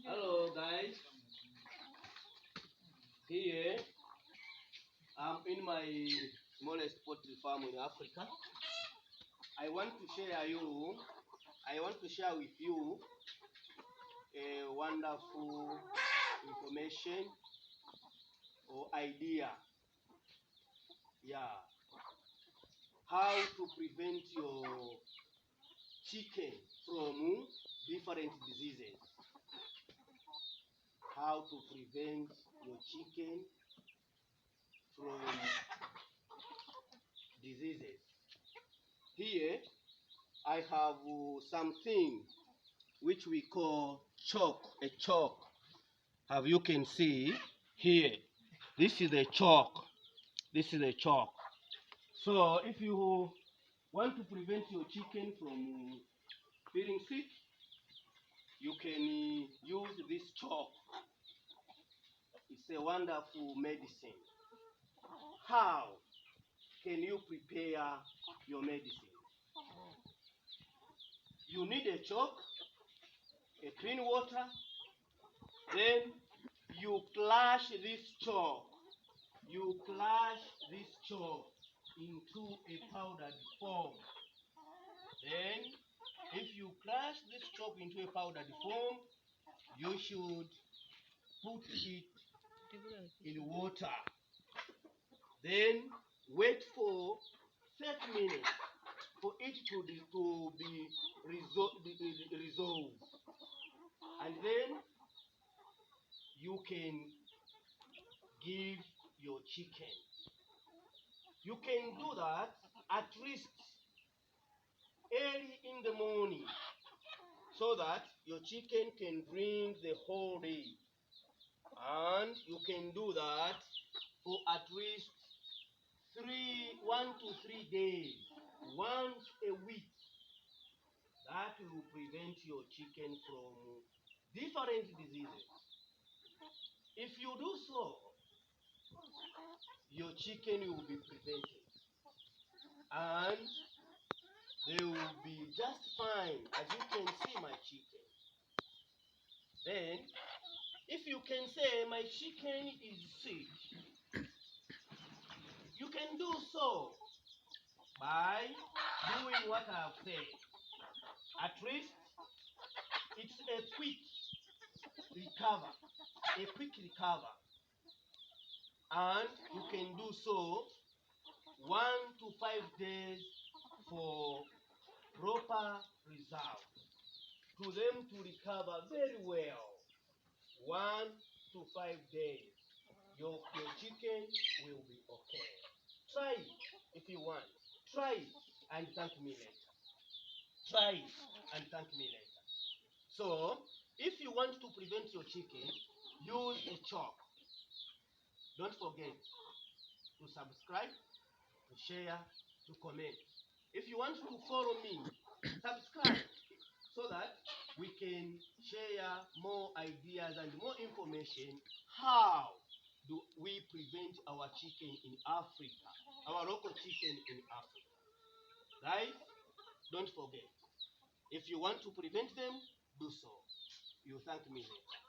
Hello guys, here I'm in my smallest poultry farm in Africa. I want to share with you a wonderful information or idea. Yeah, how to prevent your chicken from different diseases. How to prevent your chicken from diseases. Here I have something which we call chalk, a chalk. As you can see here, this is a chalk. This is a chalk. So if you want to prevent your chicken from feeling sick, you can use this chalk. It's a wonderful medicine. How can you prepare your medicine? You need a chalk, a clean water, then you clash this chalk. You clash this chalk into a powdered form. Then, if you crush this chalk into a powdered form, you should put it in water. Then, wait for 30 minutes for it to be resolved. And then, you can give your chicken. You can do that at least early in the morning so that your chicken can drink the whole day. And you can do that for at least 1 to 3 days, once a week. That will prevent your chicken from different diseases. If you do so, your chicken will be prevented. And they will be just fine, as you can see my chicken. Then, if you can say my chicken is sick, you can do so by doing what I have said. At least it's a quick recover, and you can do so 1 to 5 days for proper results. To them to recover very well, 1 to 5 days, your chicken will be okay. Try it if you want. Try it and thank me later. Try it and thank me later. So, if you want to prevent your chicken, use a chalk. Don't forget to subscribe, to share, to comment. If you want to follow me, subscribe so that we can share more ideas and more information. How do we prevent our chicken in Africa, our local chicken in Africa? Guys, don't forget. If you want to prevent them, do so. You thank me later.